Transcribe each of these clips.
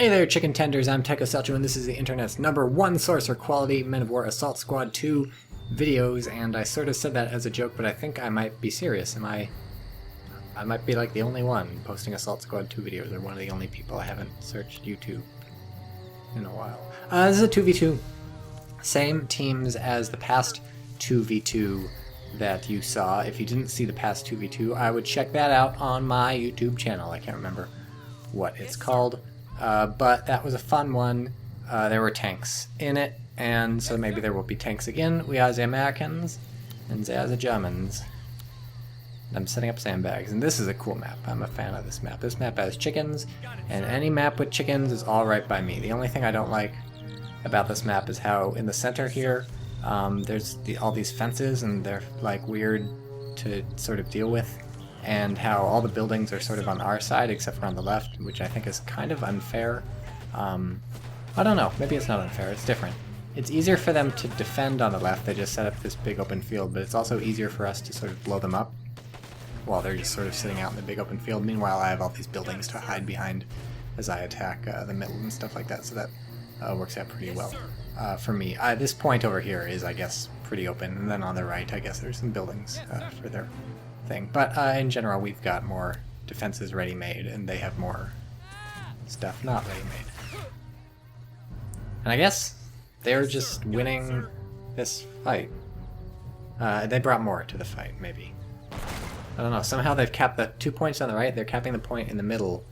Hey there, chicken tenders, I'm TychoCelchuuu, and this is the internet's #1 source for quality Men of War Assault Squad 2 videos, and I sort of said that as a joke, but I think I might be serious. I might be like the only one posting Assault Squad 2 videos, or one of the only people. I haven't searched YouTube in a while. This is a 2v2. Same teams as the past 2v2 that you saw. If you didn't see the past 2v2, I would check that out on my YouTube channel. I can't remember what it's called. But that was a fun one. There were tanks in it, and so maybe there will be tanks again. We are the Americans, and they are the Germans. And I'm setting up sandbags, and this is a cool map. I'm a fan of this map. This map has chickens, and any map with chickens is alright by me. The only thing I don't like about this map is how in the center here, there's all these fences, and they're like weird to sort of deal with. And how all the buildings are sort of on our side except for on the left, which I think is kind of unfair. I don't know, maybe it's not unfair, it's different. It's easier for them to defend on the left, they just set up this big open field, but it's also easier for us to sort of blow them up while they're just sort of sitting out in the big open field. Meanwhile, I have all these buildings to hide behind as I attack the middle and stuff like that, so that works out pretty well for me. This point over here is, I guess, pretty open, and then on the right, I guess there's some buildings for their thing. But in general, we've got more defenses ready-made, and they have more stuff not ready-made. And I guess they're just winning this fight. They brought more to the fight, maybe. I don't know, somehow they've capped the 2 points on the right, they're capping the point in the middle.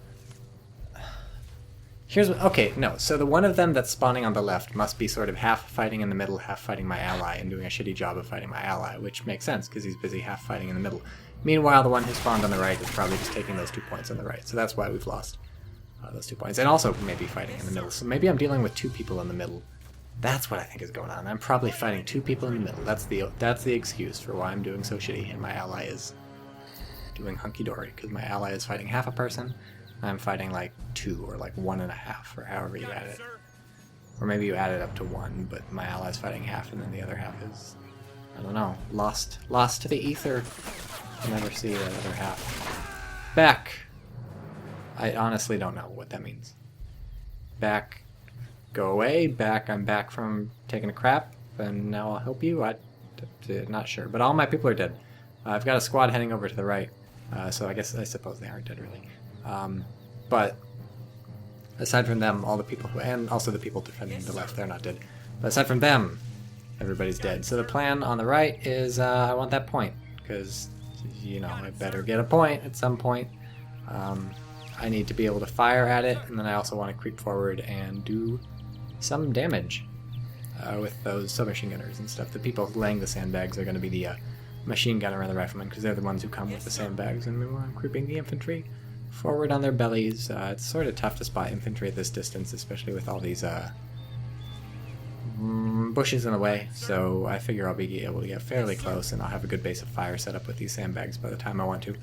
Here's what, okay, no, so the one of them that's spawning on the left must be sort of half fighting in the middle, half fighting my ally, and doing a shitty job of fighting my ally, which makes sense, because he's busy half fighting in the middle. Meanwhile, the one who spawned on the right is probably just taking those 2 points on the right, so that's why we've lost those 2 points. And also maybe fighting in the middle, so maybe I'm dealing with 2 people in the middle. That's what I think is going on. I'm probably fighting 2 people in the middle. That's the excuse for why I'm doing so shitty, and my ally is doing hunky-dory, because my ally is fighting half a person, I'm fighting like 2 or like 1.5 or however you add it. Or maybe you add it up to 1, but my ally's fighting half and then the other half is, I don't know, lost to the ether. I'll never see that other half. Back! I honestly don't know what that means. Back, go away, back, I'm back from taking a crap, and now I'll help you? I'm not sure, but all my people are dead. I've got a squad heading over to the right, so I suppose they aren't dead really. But aside from them, all the people who, and also the people defending the left, they're not dead. But aside from them, everybody's dead. So the plan on the right is I want that point, because, you know, I better get a point at some point. I need to be able to fire at it, and then I also want to creep forward and do some damage with those submachine gunners and stuff. The people laying the sandbags are going to be the machine gunner and the rifleman, because they're the ones who come with the sandbags, and meanwhile I'm creeping the infantry forward on their bellies. It's sort of tough to spot infantry at this distance, especially with all these bushes in the way, so I figure I'll be able to get fairly close, and I'll have a good base of fire set up with these sandbags by the time I want to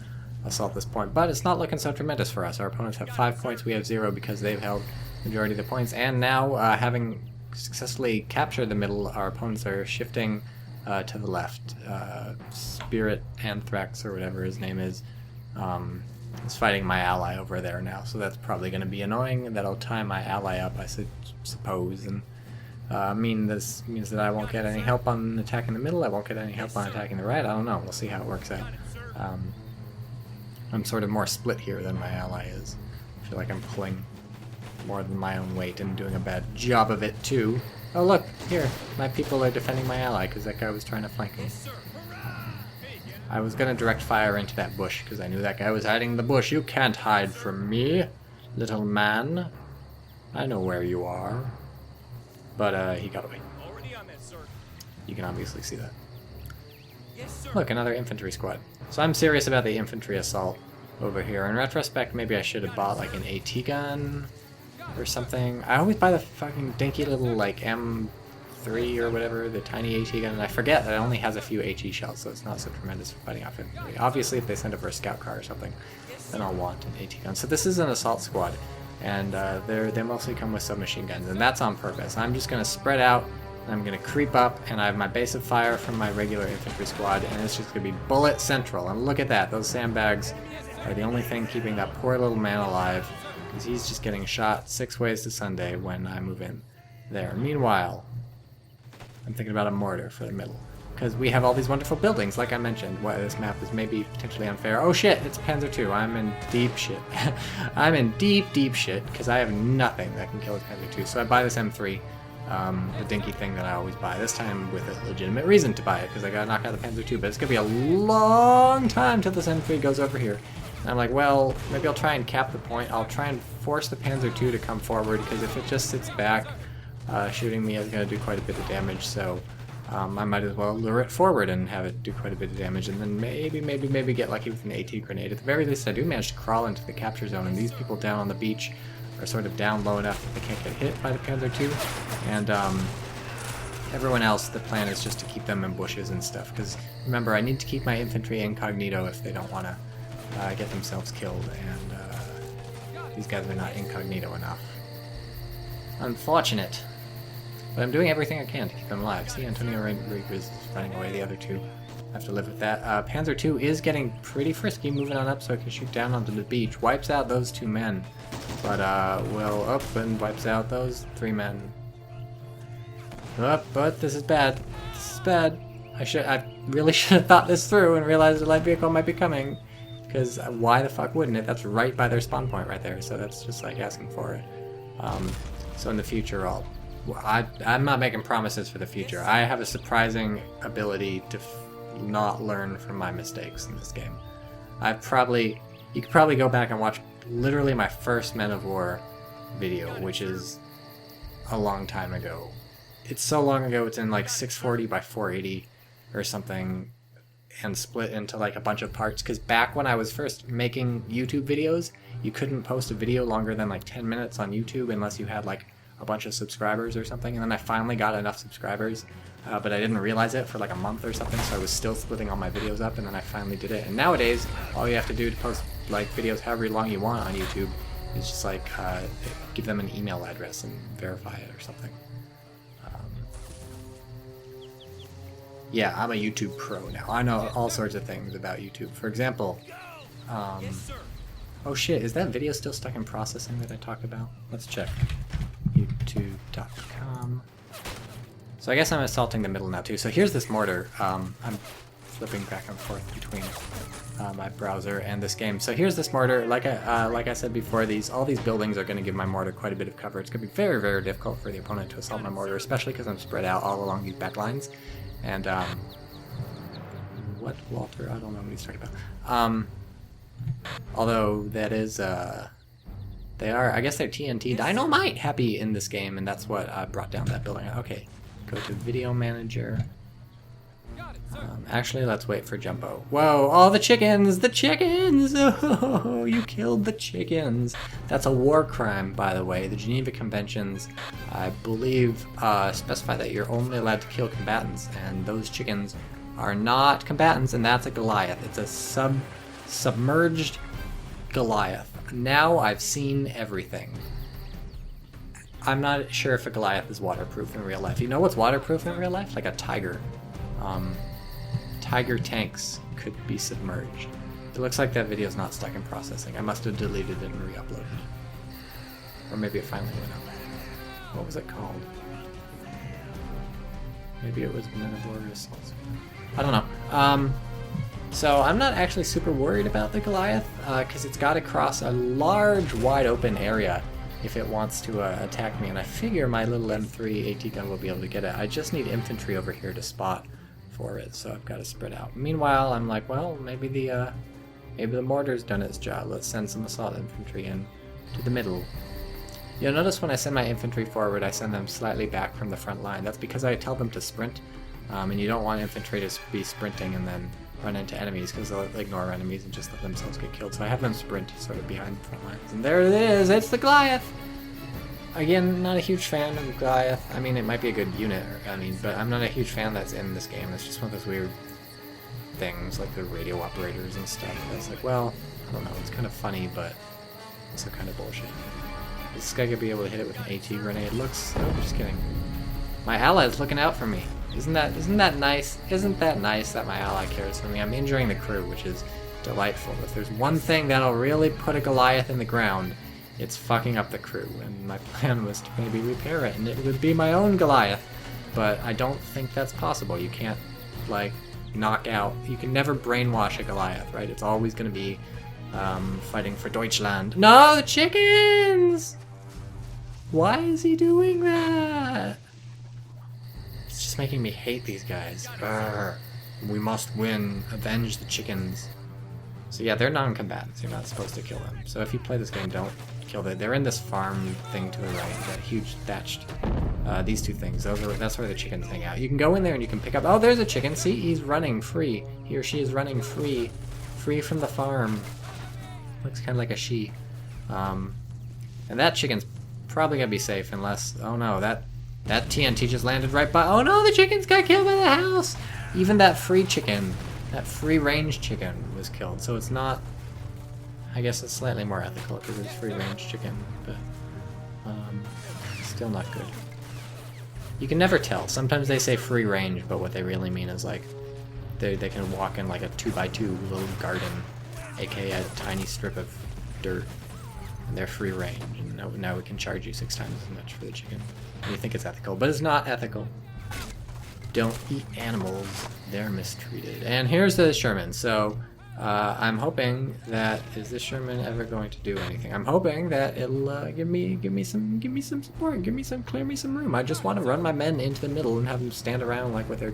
assault this point. But it's not looking so tremendous for us. Our opponents have 5 points, we have 0 because they've held the majority of the points, and now, having successfully captured the middle, our opponents are shifting to the left. Spirit Anthrax, or whatever his name is fighting my ally over there now, so that's probably going to be annoying. That'll tie my ally up, I suppose, and this means that I won't get any help on attacking the middle, I won't get any help on attacking the right, I don't know, we'll see how it works out. I'm sort of more split here than my ally is. I feel like I'm pulling more than my own weight and doing a bad job of it too. Oh look, here, my people are defending my ally because that guy was trying to flank me. I was going to direct fire into that bush because I knew that guy was hiding in the bush. You can't hide from me, little man. I know where you are. But he got away. You can obviously see that. Look, another infantry squad. So I'm serious about the infantry assault over here. In retrospect, maybe I should have bought like an AT gun or something. I always buy the fucking dinky little like M3 or whatever, the tiny AT gun, and I forget that it only has a few HE shells, so it's not so tremendous for fighting off infantry. Obviously, if they send it for a scout car or something, then I'll want an AT gun. So this is an assault squad, and they mostly come with submachine guns, and that's on purpose. I'm just going to spread out, and I'm going to creep up, and I have my base of fire from my regular infantry squad, and it's just going to be bullet central. And look at that, those sandbags are the only thing keeping that poor little man alive. because he's just getting shot 6 ways to Sunday when I move in there. Meanwhile, I'm thinking about a mortar for the middle, because we have all these wonderful buildings, like I mentioned. Why this map is maybe potentially unfair. Oh shit, it's Panzer II. I'm in deep shit. I'm in deep shit, because I have nothing that can kill this Panzer II. So I buy this M3, the dinky thing that I always buy. This time with a legitimate reason to buy it, because I gotta knock out the Panzer II. But it's gonna be a long time till this M3 goes over here. And I'm like, well, maybe I'll try and cap the point. I'll try and force the Panzer II to come forward, because if it just sits back, shooting me is going to do quite a bit of damage, so I might as well lure it forward and have it do quite a bit of damage, and then maybe get lucky with an AT grenade. At the very least, I do manage to crawl into the capture zone, and these people down on the beach are sort of down low enough that they can't get hit by the Panzer II, and everyone else, the plan is just to keep them in bushes and stuff, because remember, I need to keep my infantry incognito if they don't want to get themselves killed, and these guys are not incognito enough. Unfortunate. But I'm doing everything I can to keep them alive. See, Antonio Rodriguez is running away, the other two. I have to live with that. Panzer II is getting pretty frisky, moving on up so I can shoot down onto the beach. Wipes out those 2 men. But, will up and wipes out those 3 men. But this is bad. This is bad. I really should have thought this through and realized a light vehicle might be coming. Because why the fuck wouldn't it? That's right by their spawn point right there, so that's just like asking for it. So in the future, I'm not making promises for the future. I have a surprising ability to not learn from my mistakes in this game. You could probably go back and watch literally my first Men of War video, which is a long time ago. It's so long ago, it's in like 640 by 480 or something, and split into like a bunch of parts, because back when I was first making YouTube videos, you couldn't post a video longer than like 10 minutes on YouTube unless you had like a bunch of subscribers or something, and then I finally got enough subscribers, but I didn't realize it for like a month or something, so I was still splitting all my videos up, and then I finally did it. And nowadays, all you have to do to post like videos however long you want on YouTube is just like give them an email address and verify it or something. Yeah, I'm a YouTube pro now. I know all sorts of things about YouTube. For example, oh shit, is that video still stuck in processing that I talked about? Let's check. YouTube.com. So I guess I'm assaulting the middle now too. So here's this mortar. I'm flipping back and forth between my browser and this game. So here's this mortar. Like I said before, all these buildings are going to give my mortar quite a bit of cover. It's going to be very, very difficult for the opponent to assault my mortar, especially because I'm spread out all along these back lines. And what Walter? I don't know what he's talking about. Although that is they are, I guess they're TNT Dynamite happy in this game, and that's what brought down that building. Okay, go to Video Manager. Actually, let's wait for Jumbo. Whoa, all the chickens! The chickens! Oh, you killed the chickens! That's a war crime, by the way. The Geneva Conventions, I believe, specify that you're only allowed to kill combatants, and those chickens are not combatants, and that's a Goliath. It's a submerged Goliath. Now I've seen everything. I'm not sure if a Goliath is waterproof in real life. You know what's waterproof in real life? Like a tiger. Tiger tanks could be submerged. It looks like that video's not stuck in processing. I must have deleted it and re-uploaded. Or maybe it finally went up. What was it called? Maybe it was Men of War Assaults. I don't know. So I'm not actually super worried about the Goliath, because it's got to cross a large, wide open area if it wants to attack me, and I figure my little M3 AT gun will be able to get it. I just need infantry over here to spot for it, so I've got to spread out. Meanwhile, I'm like, well, maybe the mortar's done its job. Let's send some assault infantry in to the middle. You'll notice when I send my infantry forward, I send them slightly back from the front line. That's because I tell them to sprint, and you don't want infantry to be sprinting and then run into enemies, because they'll ignore enemies and just let themselves get killed. So I have them sprint sort of behind the front lines. And there it is! It's the Goliath! Again, not a huge fan of the Goliath. I mean, it might be a good unit, but I'm not a huge fan that's in this game. It's just one of those weird things, like the radio operators and stuff. It's like, well, I don't know, it's kind of funny, but also kind of bullshit. Is this guy gonna be able to hit it with an AT grenade? Looks... Oh, just kidding. My ally's looking out for me. Isn't that nice? Isn't that nice that my ally cares for me? I'm injuring the crew, which is delightful. If there's one thing that'll really put a Goliath in the ground, it's fucking up the crew, and my plan was to maybe repair it, and it would be my own Goliath. But I don't think that's possible. You can't, like, knock out... You can never brainwash a Goliath, right? It's always going to be fighting for Deutschland. No, the chickens! Why is he doing that? It's just making me hate these guys. Urgh. We must win. Avenge the chickens. So yeah, they're non-combatants. You're not supposed to kill them. So if you play this game, don't kill them. They're in this farm thing to the right, that huge thatched... these two things. That's where the chickens hang out. You can go in there and you can pick up... Oh, there's a chicken. See? He's running free. He or she is running free. Free from the farm. Looks kind of like a she. And that chicken's probably going to be safe unless... Oh no, that TNT just landed right by... Oh no, the chickens got killed by the house! Even that free chicken, that free-range chicken was killed. So it's not... I guess it's slightly more ethical because it's free-range chicken. But still not good. You can never tell. Sometimes they say free range, but what they really mean is like they can walk in like a 2x2 little garden, aka a tiny strip of dirt, and they're free range. And now we can charge you 6 times as much for the chicken. And you think it's ethical, but it's not ethical. Don't eat animals; they're mistreated. And here's the Sherman. So I'm hoping that is this Sherman ever going to do anything? I'm hoping that it'll give me some support, clear me some room. I just want to run my men into the middle and have them stand around like with their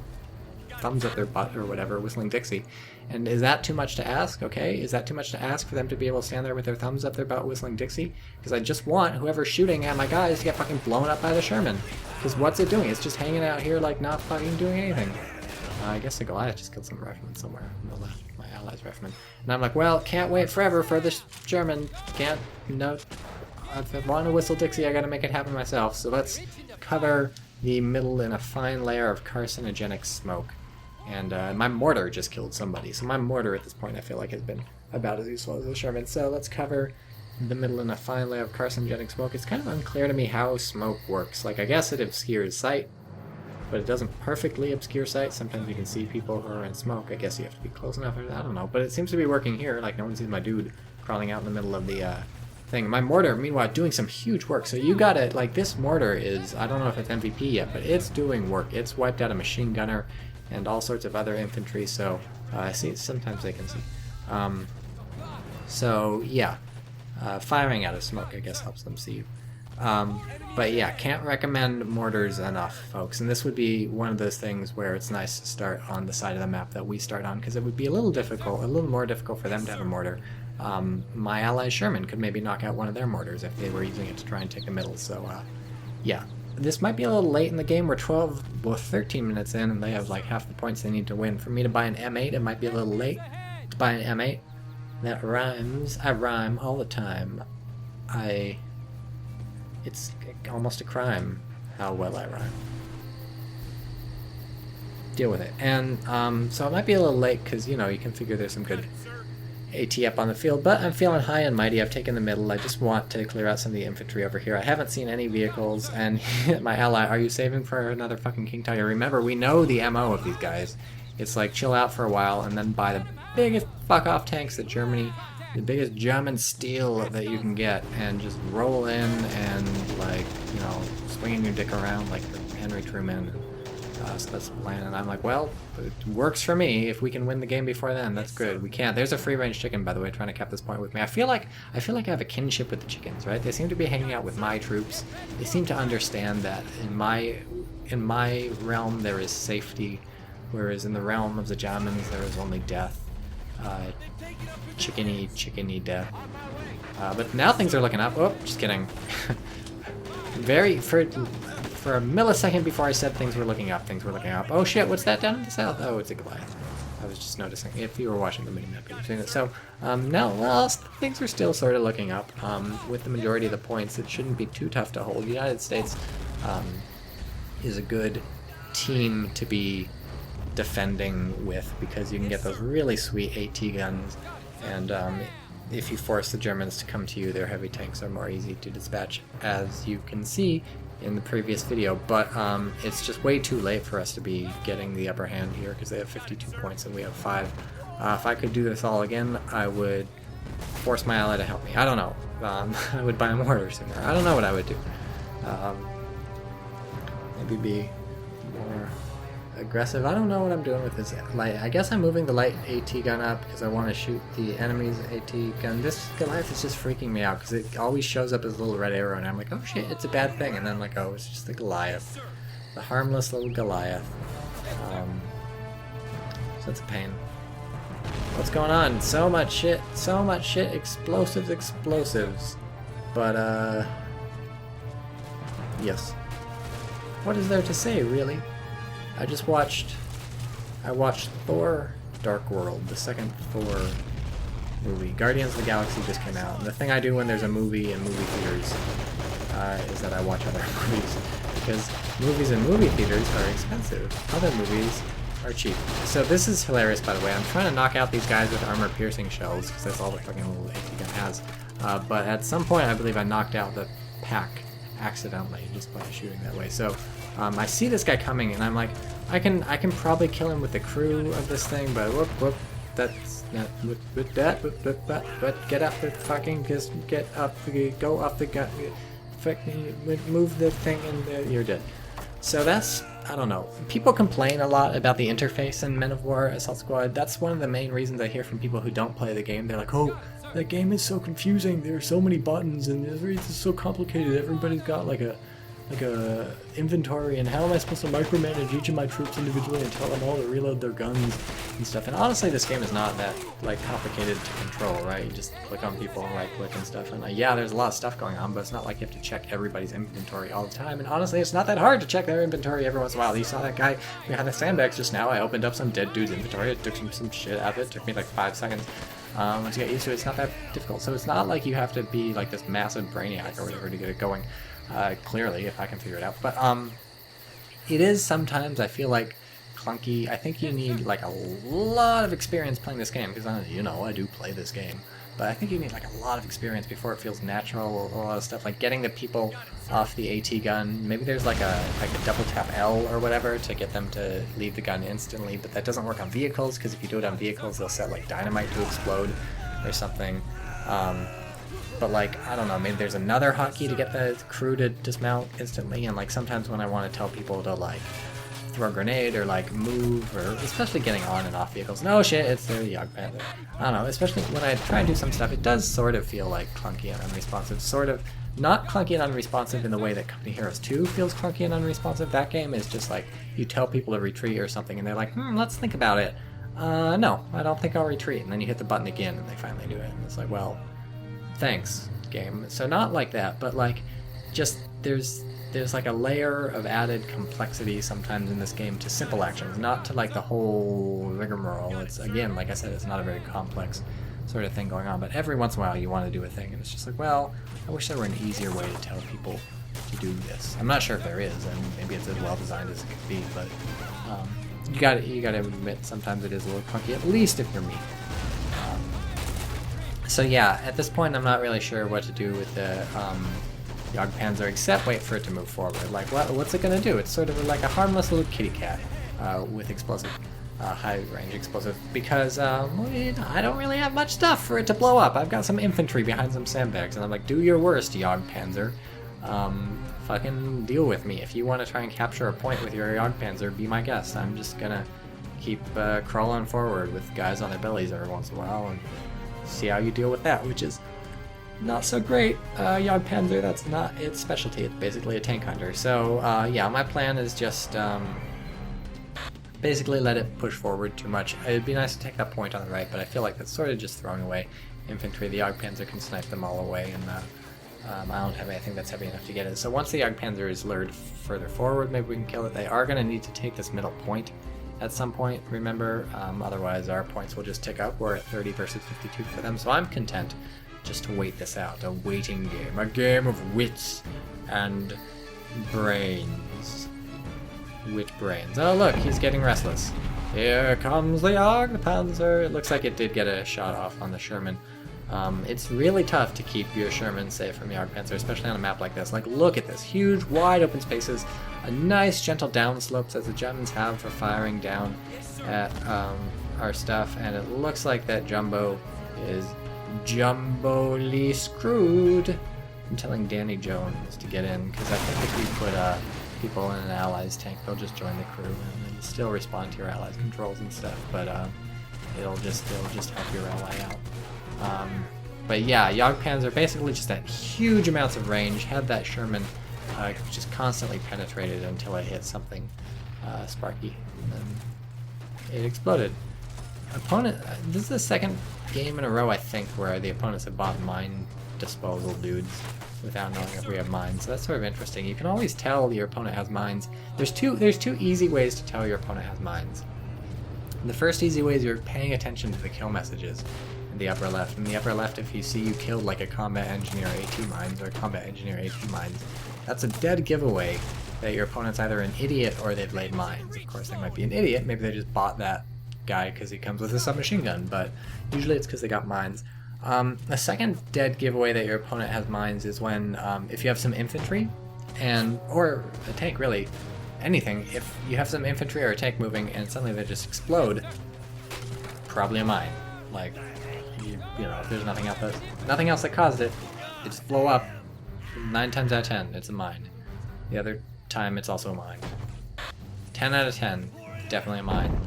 thumbs up their butt or whatever, whistling Dixie. And is that too much to ask? Okay, is that too much to ask for them to be able to stand there with their thumbs up their butt, whistling Dixie? Because I just want whoever's shooting at my guys to get fucking blown up by the Sherman. Because what's it doing? It's just hanging out here like not fucking doing anything. I guess the Goliath just killed some riflemen somewhere on the left. My allies riflemen. And I'm like, well, can't wait forever for this German. Can't, no. If I want to whistle Dixie, I gotta make it happen myself. So let's cover the middle in a fine layer of carcinogenic smoke. And my mortar just killed somebody. So my mortar at this point I feel like has been about as useful as the Sherman. So let's cover the middle in a fine layer of carcinogenic smoke. It's kind of unclear to me how smoke works. Like, I guess it obscures sight, but it doesn't perfectly obscure sight. Sometimes you can see people who are in smoke. I guess you have to be close enough. I don't know. But it seems to be working here. Like, no one sees my dude crawling out in the middle of the thing. My mortar, meanwhile, doing some huge work. So you got it. Like, this mortar is, I don't know if it's MVP yet, but it's doing work. It's wiped out a machine gunner and all sorts of other infantry. So I see, sometimes they can see. So yeah, firing out of smoke, I guess, helps them see you. But yeah, can't recommend mortars enough, folks. And this would be one of those things where it's nice to start on the side of the map that we start on, because it would be a little more difficult for them to have a mortar. My ally Sherman could maybe knock out one of their mortars if they were using it to try and take the middle. So yeah, this might be a little late in the game. We're 13 minutes in, and they have like half the points they need to win. For me to buy an M8, it might be a little late to buy an M8. That rhymes. I rhyme all the time. It's almost a crime how well I rhyme. Deal with it. And so it might be a little late because, you know, you can figure there's some good AT up on the field, but I'm feeling high and mighty. I've taken the middle. I just want to clear out some of the infantry over here. I haven't seen any vehicles, and my ally, are you saving for another fucking King Tiger? Remember, we know the MO of these guys. It's like chill out for a while and then buy the biggest fuck-off tanks that Germany, the biggest German steel that you can get, and just roll in and, like, you know, swinging your dick around like Henry Truman. So that's the plan, and I'm like, well, it works for me. If we can win the game before then, that's good. We can't. There's a free-range chicken, by the way, trying to cap this point with me. I feel like I have a kinship with the chickens, right? They seem to be hanging out with my troops. They seem to understand that in my realm there is safety, whereas in the realm of the Germans there is only death. Chickeny death. But now things are looking up. Oh, just kidding. For a millisecond before I said things were looking up, Oh shit, what's that down in the south? Oh, it's a Goliath. I was just noticing. If you were watching the mini-map, you were seeing it. So, now, well, things are still sort of looking up. With the majority of the points, it shouldn't be too tough to hold. The United States is a good team to be defending with, because you can get those really sweet AT guns, and if you force the Germans to come to you, their heavy tanks are more easy to dispatch, as you can see in the previous video. But it's just way too late for us to be getting the upper hand here, because they have 52 points and we have 5. If I could do this all again, I would force my ally to help me. I don't know. I would buy a mortar sooner. I don't know what I would do. Maybe be more aggressive. I don't know what I'm doing with this light. I guess I'm moving the light AT gun up because I want to shoot the enemy's AT gun. This Goliath is just freaking me out because it always shows up as a little red arrow, and I'm like, oh shit, it's a bad thing. And then I'm like, oh, it's just the Goliath. The harmless little Goliath. So that's a pain. What's going on? So much shit. Explosives. But, yes. What is there to say, really? I watched Thor Dark World, the second Thor movie. Guardians of the Galaxy just came out. And the thing I do when there's a movie in movie theaters is that I watch other movies. Because movies in movie theaters are expensive. Other movies are cheap. So this is hilarious, by the way. I'm trying to knock out these guys with armor-piercing shells, because that's all the fucking little AT gun has. But at some point, I believe I knocked out the pack accidentally, just by shooting that way. So I see this guy coming, and I'm like, I can probably kill him with the crew of this thing, but whoop, that's not with that. But get up the fucking, just get up, go up the gun, move the thing, and you're dead. So that's, I don't know. People complain a lot about the interface in Men of War Assault Squad. That's one of the main reasons I hear from people who don't play the game. They're like, oh, that game is so confusing. There are so many buttons and it's so complicated. Everybody's got like a inventory, and how am I supposed to micromanage each of my troops individually and tell them all to reload their guns and stuff? And honestly, this game is not that like complicated to control, right? You just click on people and right click and stuff, and yeah, there's a lot of stuff going on, but it's not like you have to check everybody's inventory all the time. And honestly, it's not that hard to check their inventory every once in a while. You saw that guy behind the sandbags just now. I opened up some dead dude's inventory. It took some shit out of it. It took me like 5 seconds. Once you get used to it, it's not that difficult. So it's not like you have to be like this massive brainiac or whatever to get it going. Clearly, if I can figure it out. But it is sometimes, I feel like, clunky. I think you need like a lot of experience playing this game, because I do play this game. But I think you need like a lot of experience before it feels natural. A lot of stuff like getting the people off the AT gun. Maybe there's like a double tap L or whatever to get them to leave the gun instantly. But that doesn't work on vehicles, because if you do it on vehicles, they'll set like dynamite to explode or something. But like, I don't know, maybe there's another hotkey to get the crew to dismount instantly, and like sometimes when I want to tell people to like throw a grenade or like move, or especially getting on and off vehicles. No shit, it's the Yog Panther. I don't know, especially when I try and do some stuff, it does sort of feel like clunky and unresponsive. Sort of not clunky and unresponsive in the way that Company Heroes 2 feels clunky and unresponsive. That game is just like, you tell people to retreat or something and they're like, let's think about it. No, I don't think I'll retreat. And then you hit the button again and they finally do it. And it's like, well, thanks, game. So not like that, but like, just there's like a layer of added complexity sometimes in this game to simple actions, not to like the whole rigmarole. It's, again, like I said, it's not a very complex sort of thing going on, but every once in a while you want to do a thing and it's just like, well, I wish there were an easier way to tell people to do this. I'm not sure if there is, and maybe it's as well designed as it could be, but you gotta admit sometimes it is a little clunky, at least if you're me. So yeah, at this point I'm not really sure what to do with the Jagdpanzer, except wait for it to move forward. Like, what's it gonna do? It's sort of like a harmless little kitty cat with explosive, high-range explosive, because I don't really have much stuff for it to blow up. I've got some infantry behind some sandbags, and I'm like, do your worst, Jagdpanzer. Fucking deal with me. If you want to try and capture a point with your Jagdpanzer, be my guest. I'm just gonna keep crawling forward with guys on their bellies every once in a while, and see how you deal with that, which is not so great. Jagdpanzer, that's not its specialty. It's basically a tank hunter. So yeah, my plan is just basically let it push forward too much. It'd be nice to take that point on the right, but I feel like that's sort of just throwing away infantry. The Jagdpanzer can snipe them all away, and I don't have anything that's heavy enough to get it. So once the Jagdpanzer is lured further forward, maybe we can kill it. They are going to need to take this middle point at some point, remember, otherwise our points will just tick up. We're at 30 versus 52 for them, so I'm content just to wait this out. A waiting game, a game of wits and brains. Which brains? Oh look, he's getting restless. Here comes the Jagdpanzer. It looks like it did get a shot off on the Sherman. It's really tough to keep your Sherman safe from Jagdpanzer, especially on a map like this. Like, look at this, huge, wide open spaces, a nice, gentle downslopes as the Germans have for firing down at our stuff, and it looks like that Jumbo is jumbly screwed. I'm telling Danny Jones to get in, because I think if you put people in an ally's tank, they'll just join the crew and then still respond to your ally's controls and stuff, but it'll just help your ally out. But yeah, Jagdpanzer are basically just at huge amounts of range, had that Sherman just constantly penetrated until it hit something sparky, and then it exploded. Opponent, this is the second game in a row, I think, where the opponents have bought mine disposal dudes without knowing if we have mines. So that's sort of interesting. You can always tell your opponent has mines. There's two easy ways to tell your opponent has mines. The first easy way is you're paying attention to the kill messages in the upper left. In the upper left, if you see you killed like a combat engineer AT mines or combat engineer AT mines, that's a dead giveaway that your opponent's either an idiot or they've laid mines. Of course, they might be an idiot. Maybe they just bought that guy because he comes with a submachine gun, but usually it's because they got mines. A second dead giveaway that your opponent has mines is when if you have some infantry or a tank, really anything. If you have some infantry or a tank moving and suddenly they just explode, probably a mine. Like you know, if there's nothing else that caused it, they just blow up. 9 times out of 10, it's a mine. The other time, it's also a mine. 10 out of 10, definitely a mine.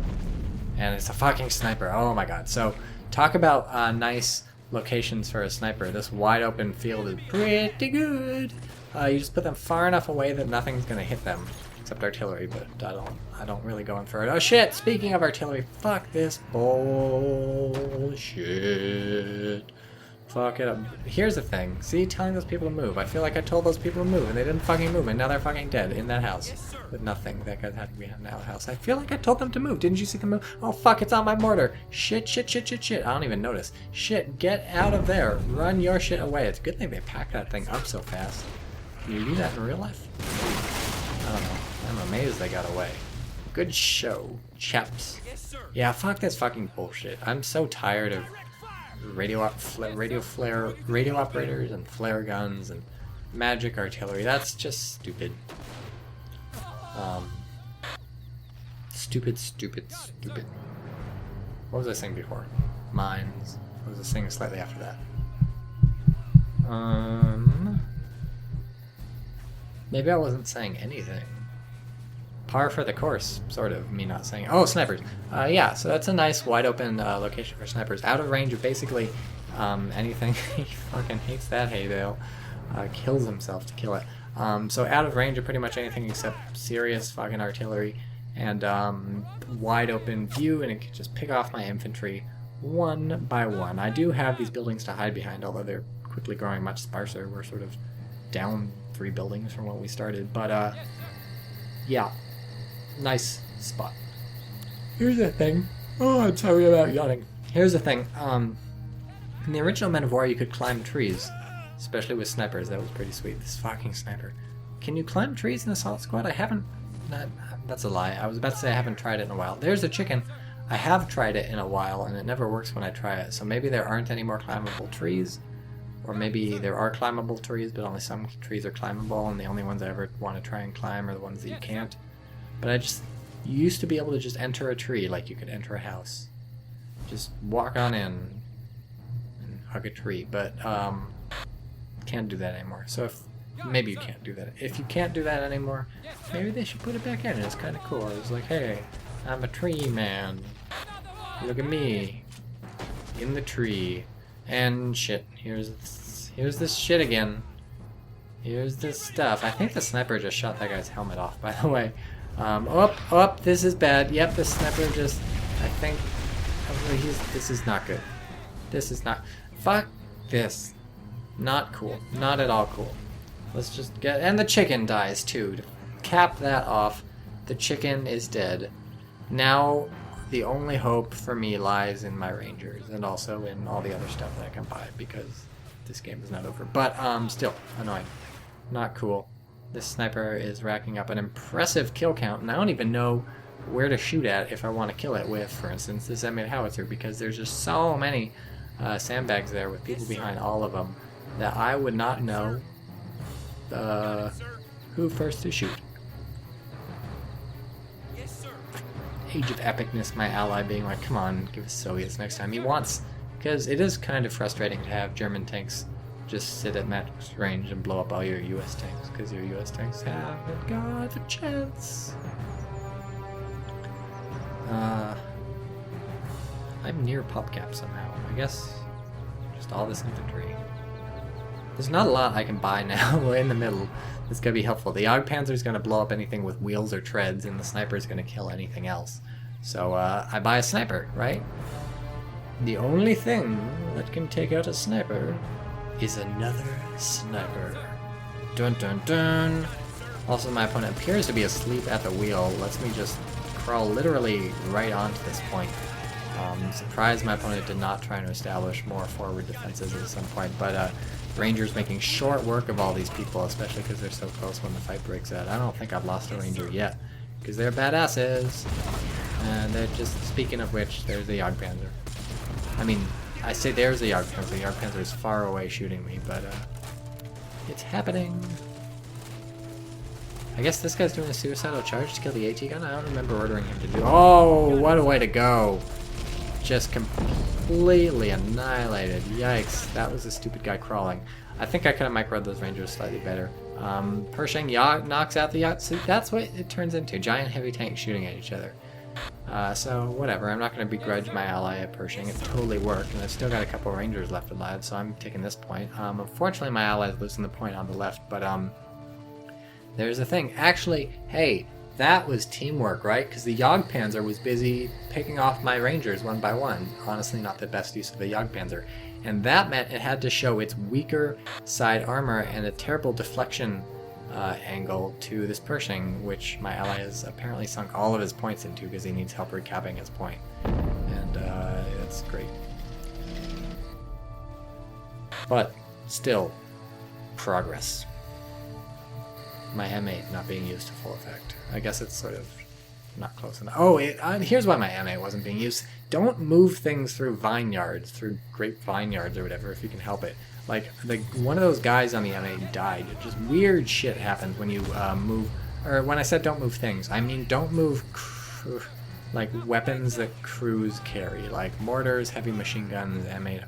And it's a fucking sniper. Oh my god. So talk about nice locations for a sniper. This wide open field is pretty good. You just put them far enough away that nothing's gonna hit them except artillery, but I don't really go in for it. Oh shit, speaking of artillery, fuck this bullshit. Fuck it up. Here's the thing. See, telling those people to move. I feel like I told those people to move and they didn't fucking move, and now they're fucking dead in that house. With nothing. That guy's hiding behind that house. I feel like I told them to move. Didn't you see them move? Oh fuck, it's on my mortar. Shit, shit, shit, shit, shit. I don't even notice. Shit, get out of there. Run your shit away. It's a good thing they packed that thing up so fast. Can you do that in real life? I don't know. I'm amazed they got away. Good show, chaps. Yeah, fuck this fucking bullshit. I'm so tired of radio operators and flare guns and magic artillery. That's just stupid. Stupid. What was I saying before? Mines. What was I saying slightly after that? Maybe I wasn't saying anything. Par for the course, sort of, me not saying. Oh, snipers. Yeah, so that's a nice wide open location for snipers. Out of range of basically anything. He fucking hates that hay bale. Kills himself to kill it. So out of range of pretty much anything except serious fucking artillery and wide open view, and it can just pick off my infantry one by one. I do have these buildings to hide behind, although they're quickly growing much sparser. We're sort of down 3 buildings from what we started, but yeah. Nice spot. Here's the thing. Oh, I'm sorry about yawning. Here's the thing. In the original Men of War, you could climb trees, especially with snipers. That was pretty sweet. This fucking sniper. Can you climb trees in Assault Squad? I haven't. That's a lie. I was about to say I haven't tried it in a while. There's a chicken. I have tried it in a while, and it never works when I try it. So maybe there aren't any more climbable trees, or maybe there are climbable trees, but only some trees are climbable, and the only ones I ever want to try and climb are the ones that you can't. But you used to be able to just enter a tree like you could enter a house. Just walk on in and hug a tree, but can't do that anymore. So maybe you can't do that. If you can't do that anymore, maybe they should put it back in. It's kind of cool. It's like, hey, I'm a tree man. Look at me in the tree. And shit, here's this shit again. Here's this stuff. I think the sniper just shot that guy's helmet off, by the way. This is bad. Yep, the sniper just, I think, this is not good. This is not, fuck this. Not cool. Not at all cool. Let's just get, and the chicken dies too. To cap that off, the chicken is dead. Now, the only hope for me lies in my rangers, and also in all the other stuff that I can buy, because this game is not over. But, still, annoying. Not cool. This sniper is racking up an impressive kill count, and I don't even know where to shoot at if I want to kill it with, for instance, this M8 howitzer, because there's just so many sandbags there with people behind all of them that I would not know who first to shoot. Age of epicness, my ally being like, come on, give us Soviets next time. He wants Because it is kind of frustrating to have German tanks just sit at max range and blow up all your US tanks, because your US tanks haven't got a chance. I'm near PopCap somehow. I guess just all this infantry. There's not a lot I can buy now. We're in the middle. This is going to be helpful. The Jagdpanzer is going to blow up anything with wheels or treads, and the sniper is going to kill anything else. So I buy a sniper, right? The only thing that can take out a sniper is another sniper. Dun dun dun! Also, my opponent appears to be asleep at the wheel. Lets me just crawl literally right onto this point. Surprised my opponent did not try to establish more forward defenses at some point, but Ranger's making short work of all these people, especially because they're so close when the fight breaks out. I don't think I've lost a Ranger yet, because they're badasses. And they're just, speaking of which, there's the Jagdpanzer. I mean, I say there's the Jagdpanzer. The Jagdpanzer is far away shooting me, but it's happening. I guess this guy's doing a suicidal charge to kill the AT gun. I don't remember ordering him to do. Oh, what a way to go! Just completely annihilated. Yikes, that was a stupid guy crawling. I think I could have microed those Rangers slightly better. Pershing knocks out the yacht. So that's what it turns into. Giant heavy tanks shooting at each other. So whatever, I'm not going to begrudge my ally at Pershing. It totally worked, and I've still got a couple Rangers left alive, so I'm taking this point. Unfortunately, my ally is losing the point on the left, but there's the thing. Actually, hey, that was teamwork, right? Because the Jagdpanzer was busy picking off my Rangers one by one. Honestly, not the best use of the Jagdpanzer. And that meant it had to show its weaker side armor and a terrible deflection angle to this Pershing, which my ally has apparently sunk all of his points into because he needs help recapping his point. And it's great. But still, progress. My M8 not being used to full effect. I guess it's sort of not close enough. Oh, here's why my M8 wasn't being used. Don't move things through vineyards, through grape vineyards or whatever, if you can help it. Like, one of those guys on the M8 died. Just weird shit happens when you move, or when I said don't move things, I mean don't move like weapons that crews carry, like mortars, heavy machine guns, M8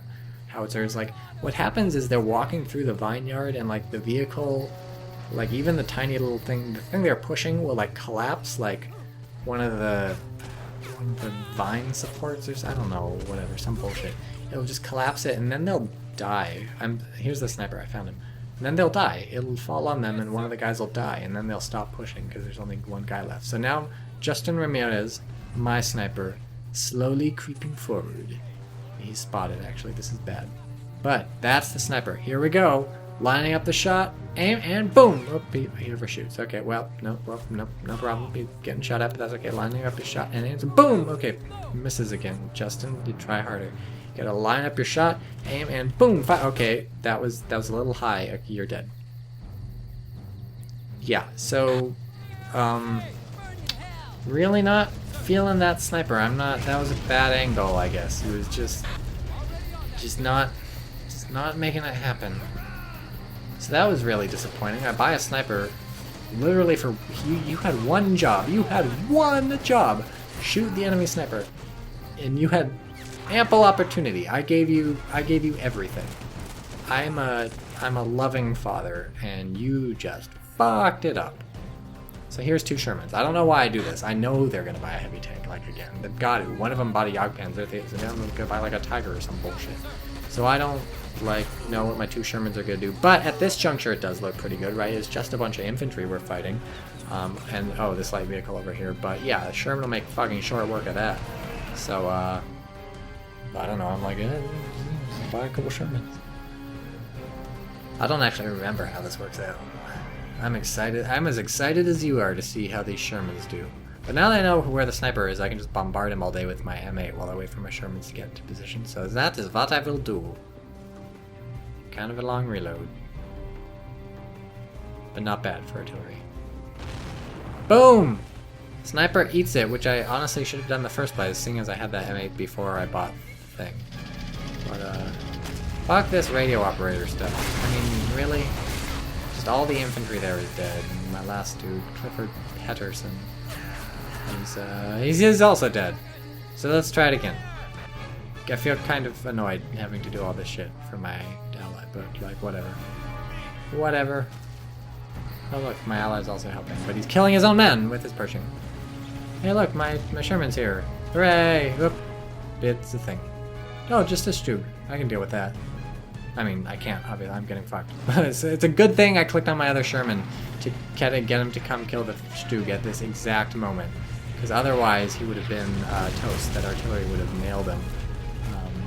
howitzers. Like, what happens is they're walking through the vineyard and like the vehicle, like even the tiny little thing, the thing they're pushing will like collapse, like one of the vine supports or I don't know, whatever, some bullshit. It'll just collapse it and then they'll die. Here's the sniper, I found him. And then they'll die. It'll fall on them and one of the guys will die and then they'll stop pushing because there's only one guy left. So now Justin Ramirez, my sniper, slowly creeping forward. He's spotted, actually. This is bad. But that's the sniper. Here we go. Lining up the shot, aim, and boom! Oh, he overshoots. Okay, well, no problem. He's getting shot at, but that's okay. Lining up his shot, and aims, and boom! Okay, misses again. Justin, you try harder. You gotta line up your shot, aim, and boom! Fire. Okay, that was a little high. Okay, you're dead. Yeah, so, really not feeling that sniper. That was a bad angle, I guess. He was just not making it happen. So that was really disappointing. I buy a sniper literally for you had one job. You had one job. Shoot the enemy sniper. And you had ample opportunity. I gave you everything. I'm a loving father and you just fucked it up. So here's two Shermans. I don't know why I do this. I know they're gonna buy a heavy tank, like again. They've got to. One of them bought a Jagdpanzer. They're gonna buy like a Tiger or some bullshit. So I don't know what my two Shermans are gonna do. But at this juncture it does look pretty good, right? It's just a bunch of infantry we're fighting. And oh, this light vehicle over here. But yeah, Sherman will make fucking short work of that. So I don't know, I'm like, buy a couple Shermans. I don't actually remember how this works out. I'm excited. I'm as excited as you are to see how these Shermans do. But now that I know where the sniper is, I can just bombard him all day with my M8 while I wait for my Shermans to get into position. So that is what I will do. Kind of a long reload. But not bad for artillery. Boom! Sniper eats it, which I honestly should have done in the first place, seeing as I had that M8 before I bought the thing. But, fuck this radio operator stuff. I mean, really? Just all the infantry there is dead. And my last dude, Clifford Petterson, he's also dead. So let's try it again. I feel kind of annoyed having to do all this shit for my ally, but like whatever. Whatever. Oh look, my ally's also helping, but he's killing his own men with his Pershing. Hey look, my Sherman's here. Hooray! Oop. It's a thing. Oh, just a Stug. I can deal with that. I mean, I can't, obviously, I'm getting fucked. But it's a good thing I clicked on my other Sherman to get him to come kill the Stug at this exact moment. Because otherwise he would have been toast. That artillery would have nailed him.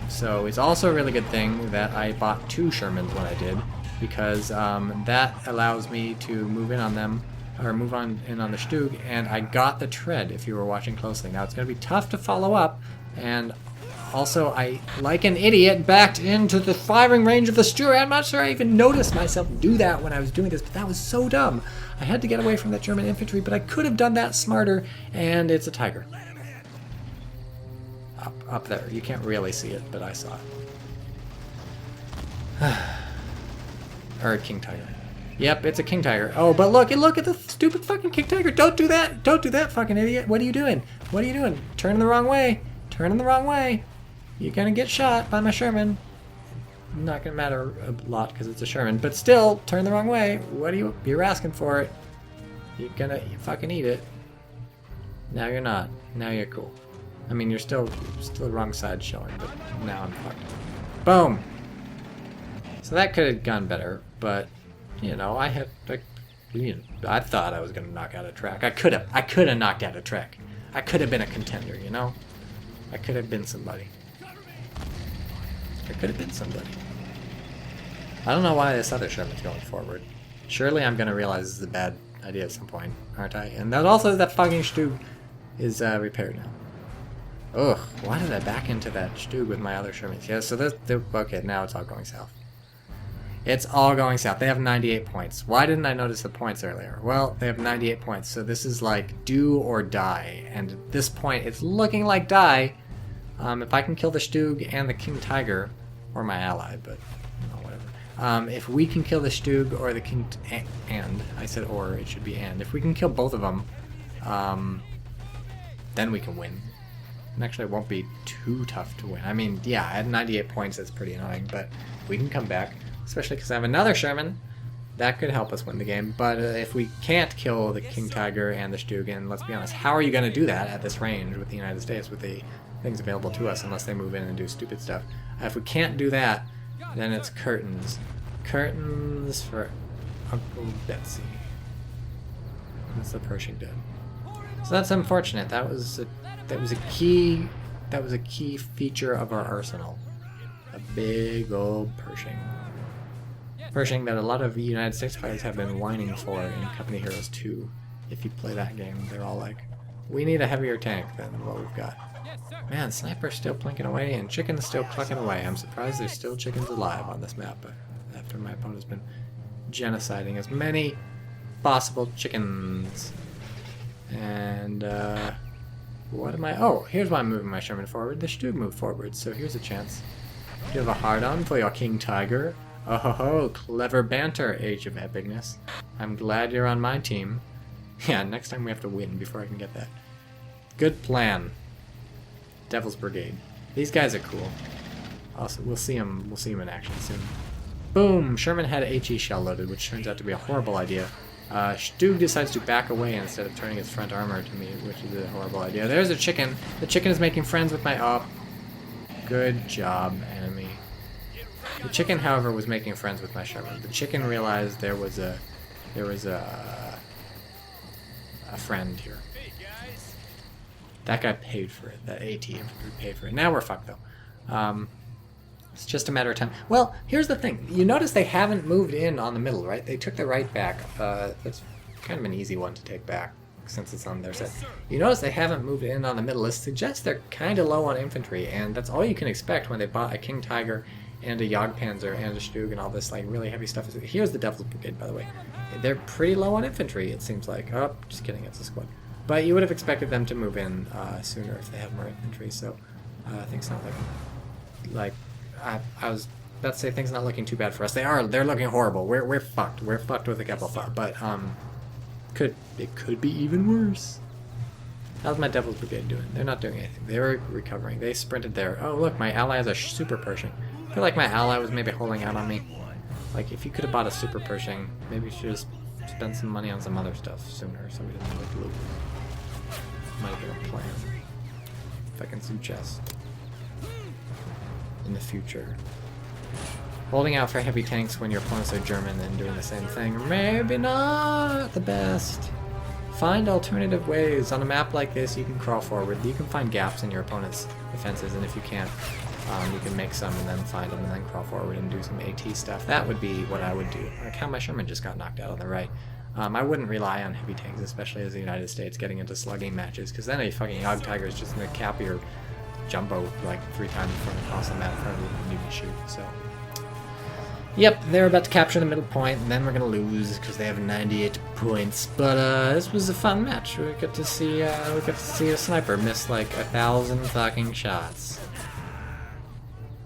So it's also a really good thing that I bought 2 Shermans when I did, because that allows me to move in on them, or move on in on the Stug, and I got the tread if you were watching closely. Now it's going to be tough to follow up, and also I, like an idiot, backed into the firing range of the Stug. I'm not sure I even noticed myself do that when I was doing this, but that was so dumb. I had to get away from that German infantry, but I could have done that smarter, and it's a Tiger. Up there. You can't really see it, but I saw it. Or a King Tiger. Yep, it's a King Tiger. Oh, but look at the stupid fucking King Tiger. Don't do that. Don't do that, fucking idiot. What are you doing? What are you doing? Turning the wrong way. Turning the wrong way. You're gonna get shot by my Sherman. Not gonna matter a lot because it's a Sherman, but still, turn the wrong way. What are you? You're asking for it. You fucking eat it. Now you're not. Now you're cool. I mean, you're still the wrong side showing, but now I'm fucked. Boom! So that could have gone better, but, you know, I thought I was going to knock out a track. I could have knocked out a track. I could have been a contender, you know? I could have been somebody. I could have been somebody. I don't know why this other Sherman's going forward. Surely I'm going to realize this is a bad idea at some point, aren't I? And that also, that fucking Stug is repaired now. Ugh, why did I back into that Stug with my other Shermans? Yeah, so okay, now it's all going south. It's all going south. They have 98 points. Why didn't I notice the points earlier? Well, they have 98 points, so this is like do or die. And at this point, it's looking like die. If I can kill the Stug and the King Tiger, or my ally, but whatever. If we can kill the Stug or the King... and, I said or, it should be and. If we can kill both of them, then we can win. And actually, it won't be too tough to win. I mean, yeah, at 98 points, that's pretty annoying, but we can come back. Especially because I have another Sherman. That could help us win the game. But if we can't kill the King Tiger and the Stug, and let's be honest, how are you going to do that at this range with the United States, with the things available to us, unless they move in and do stupid stuff? If we can't do that, then it's curtains. Curtains for Uncle Betsy. That's the Pershing dead. So that's unfortunate. That was a key feature of our arsenal. A big old Pershing. Pershing that a lot of United States players have been whining for in Company Heroes 2. If you play that game, they're all like, we need a heavier tank than what we've got. Man, Sniper's still plinking away and Chicken's still clucking away. I'm surprised there's still chickens alive on this map after my opponent's been genociding as many possible chickens. And, what am I... Oh, here's why I'm moving my Sherman forward. The Stug moved forward, so here's a chance. You have a hard-on for your King Tiger. Oh ho ho, clever banter, Age of Epicness. I'm glad you're on my team. Yeah, next time we have to win before I can get that. Good plan. Devil's Brigade. These guys are cool. Also, we'll see them in action soon. Boom! Sherman had HE shell loaded, which turns out to be a horrible idea. Stug decides to back away instead of turning his front armor to me, which is a horrible idea. There's a chicken. The chicken is making friends with my... Oh. Good job, enemy. The chicken, however, was making friends with my Sherman. The chicken realized there was a friend here. That guy paid for it. That AT infantry paid for it. Now we're fucked, though. It's just a matter of time. Well, here's the thing. You notice they haven't moved in on the middle, right? They took the right back. That's kind of an easy one to take back, since it's on their side. You notice they haven't moved in on the middle. This suggests they're kind of low on infantry, and that's all you can expect when they bought a King Tiger and a Jagdpanzer and a Stug and all this like really heavy stuff. Here's the Devil's Brigade, by the way. They're pretty low on infantry, it seems like. Oh, just kidding, it's a squad. But you would have expected them to move in sooner if they have more infantry, so things not like I was about to say things not looking too bad for us. They're looking horrible. We're fucked. We're fucked with a couple, but it could be even worse. How's my Devil's Brigade doing? They're not doing anything. They were recovering. They sprinted there. Oh, look, my ally has a super Pershing. I feel like my ally was maybe holding out on me. Like, if you could have bought a super Pershing, maybe you should have spent some money on some other stuff sooner so we didn't like loot. Might have been a plan. If I can suggest. In the future. Holding out for heavy tanks when your opponents are German and doing the same thing. Maybe not the best. Find alternative ways. On a map like this, you can crawl forward. You can find gaps in your opponent's defenses, and if you can't, you can make some and then find them and then crawl forward and do some AT stuff. That would be what I would do. Like how my Sherman just got knocked out on the right. I wouldn't rely on heavy tanks, especially as the United States getting into slugging matches, because then a fucking Yog Tiger is just going to cap your jumbo like 3 times from across the map for every you can shoot. So, yep, they're about to capture the middle point, and then we're going to lose because they have 98 points. But this was a fun match. We got to see a sniper miss like 1,000 fucking shots.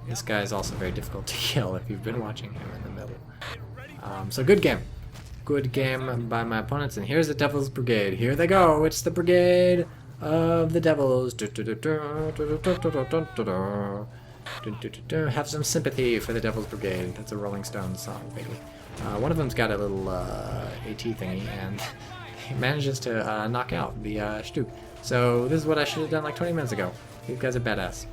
This guy is also very difficult to kill if you've been watching him in the middle. So good game. Good game by my opponents, and here's the Devil's Brigade. Here they go. It's the Brigade of the Devils. Have some sympathy for the Devil's Brigade. That's a Rolling Stones song, baby. One of them's got a little AT thingy, and he manages to knock out the Stuke. So this is what I should have done like 20 minutes ago. These guys are badass.